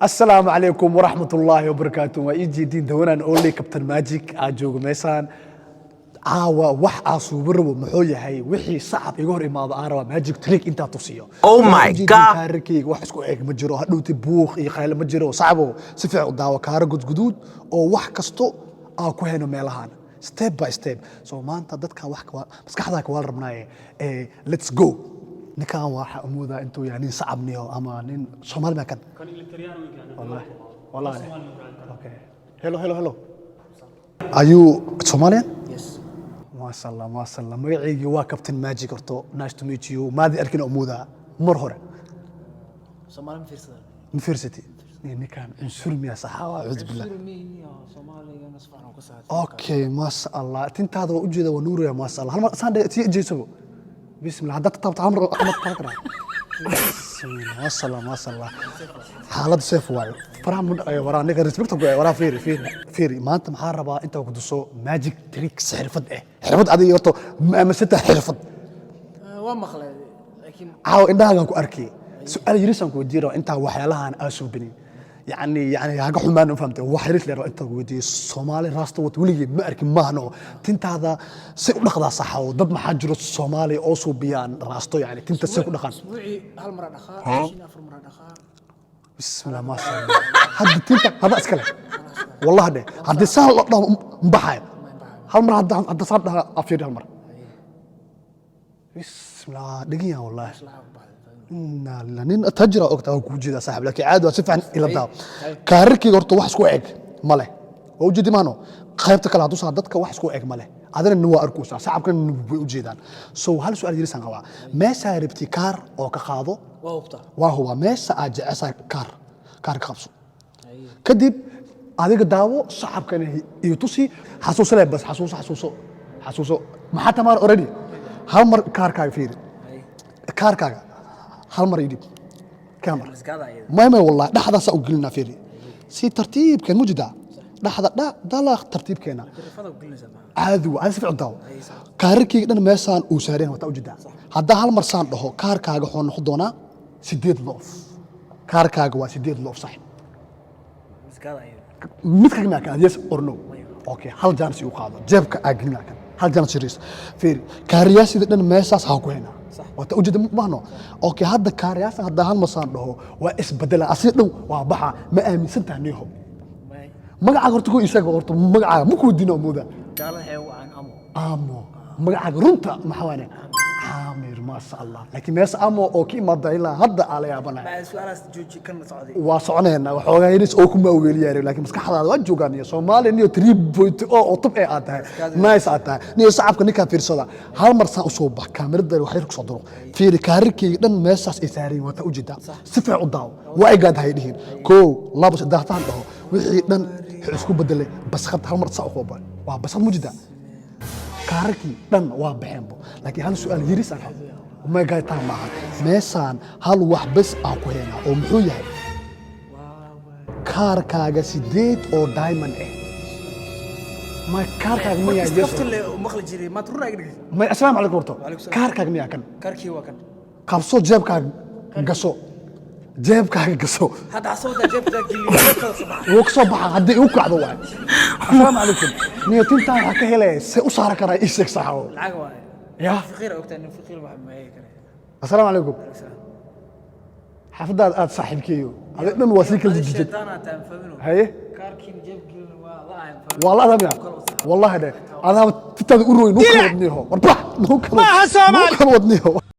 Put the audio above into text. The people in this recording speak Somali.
السلام عليكم ورحمة الله وبركاته وإيجي دين دونا أولي كابتن ماجيك أجوج ميسان عاوا وح أصوبرو محوية هاي وحي صعب يقول إما ضاروا ماجيك تريك أنت تصيو. Oh my god. كاركي وح اسكو إيك مجرو هدو تبوخ يخيل مجرو صعبو سفع قداوا كارجود جدود أو وح كستو أكو هنا ميلهان step by step so ما أنت ضدك وح بس كحدا كوال ربناي let's go. نكان واحد أموذا أنتو يعني صعبني أما نين شمال ما كان الإلكتريان والله اوكي hello are you Somalian yes ما شاء الله magacaygu waa Captain Magic horto nice to meet you maadi arkin amuuda mar hore Somali University ninkan insurmiya saxawa cud billah Soomaaliga nasfacan ku saad okay ma sha Allah tintaada waa u jeeda waa nuuriya ma sha Allah hal mar saan jeesabo bismillah hadda tabta amr amad qara ما شاء الله حالد سيف واي فرام ورا نيجا ريسبكت ورا فيري ما انت محاربه انت وكدسو ماجيك تريك حرفد حرفد ادي يرتو ما سته حرفد waa maqlay laakiin عاو indhahagan ku arkay su'aal yirisan ku diiro inta waxyaalahan aasubini يعني haga xumaan u fahamtay wax yiriis leero inta wadiyo Soomaali raasto wad waligeed ma arkin maahno tintaada si u dhaqdaa saxaw dad maxaa jiro Soomaali oo suubiyaan raasto yani tinta si u dhaqan wixii hal mar dhaqaa 24 mar dhaqaa بسم الله ما شاء الله هذا تنتا هذا اسكله والله ده هذا سهل مبحاي هالمره هذا صار ده افير هالمره بسم الله دقيقه والله لانين تجرى وقتها وجوده صاحب لكن عاد وسفعن الى داو كاركي horto wax isku eeg male oo jeedi maano qaybta kala hadu dadka wax isku eeg male adana waa arkuusa saxabkan way u jeedaan soo hal su'aal yirisan qaba meesha rabti kaar oo ka qaado waa huwa meesha aad jeceshay kaar qabso kadib adiga daawo saxabkan iyo tusi xasuusale bas xasuuso maxaa tamar already hal mar kaarkaaga fiiri kaarkaaga hal mar idib kamera ما والله dhaxda sa u gelina fiiri si tartiibkan mujida dhaxda dalaaq tartiibkeena caadi waa si fiican daawo kaarkayga dhan meeshaan uu saareen wata u jida hadda hal mar saan dhaho kaarkaaga wuxuu noqon doonaa 8 loof kaarkaaga waa 8 loof sax mid ka ma kan yes or no okay hal jans uu qaado jeebka aagina kan hal jans riis fiiri kaariyaasida dhan meeshaas ha ku heena wata u jida maahno okay hadda kaariyaas hadda hal mar saan dhaho waa isbedela asii dhow waa baxa ma aaminsantahay niho magaca horta ku isaga horta magaca ma ku dino mooda gaalahay waan amo magaca runta maxawane عامر ما شاء الله لكن ناس امو او كي ما دايلا هدا على يابنا baa su'aalaas jooji kan socday waa soconeena waxoogaa yariis oo kuma weeliyay laakiin maskaxdaada waa joogaan Soomaali iyo 3.0 oo tub ay aad tahay nice aad tahay niyo shacabka ninka fiirsada hal mar saan u soo bax kaamirada waxay ku soo diro fiiri kaarkii dhan meeshaas ay saareen wata u jida si fiican u daaw waa ay gaad haydiin ko laba saddex taan dhaho wixii dhan isku bedelay bas khad hal mar saa u qoobay waa bas mujida كاركي دن وابحمبو لكن هل سؤال يريس أنا وما جاي تام معه مثلا هل واحد بس أكو هنا أو محوية كاركا سيديت أو دايما إيه ما كاركا مية جس كفت اللي مخلج جري ما تروح أقدر ما السلام عليكم ورطو كاركا مية كان كاركي هو كان كابسو جيبكا قصو جيبكا قصو هذا عصوده جيبكا جلي وكسو بحا هدي يوقع ضواي السلام عليكم نيتين تاع هكا هلا سي أسارة كرا إيشك صحاو العقوة يا فقير وقت إنه فقير واحد ما هيك السلام عليكم حفظ هذا صاحب كيو هذا من وسيك الجديد الشيطان تنفذونه هاي كاركي جيبكا والله هذا والله هذا أنا تتذكروا نوكل ودنيه وربح نوكل ودنيه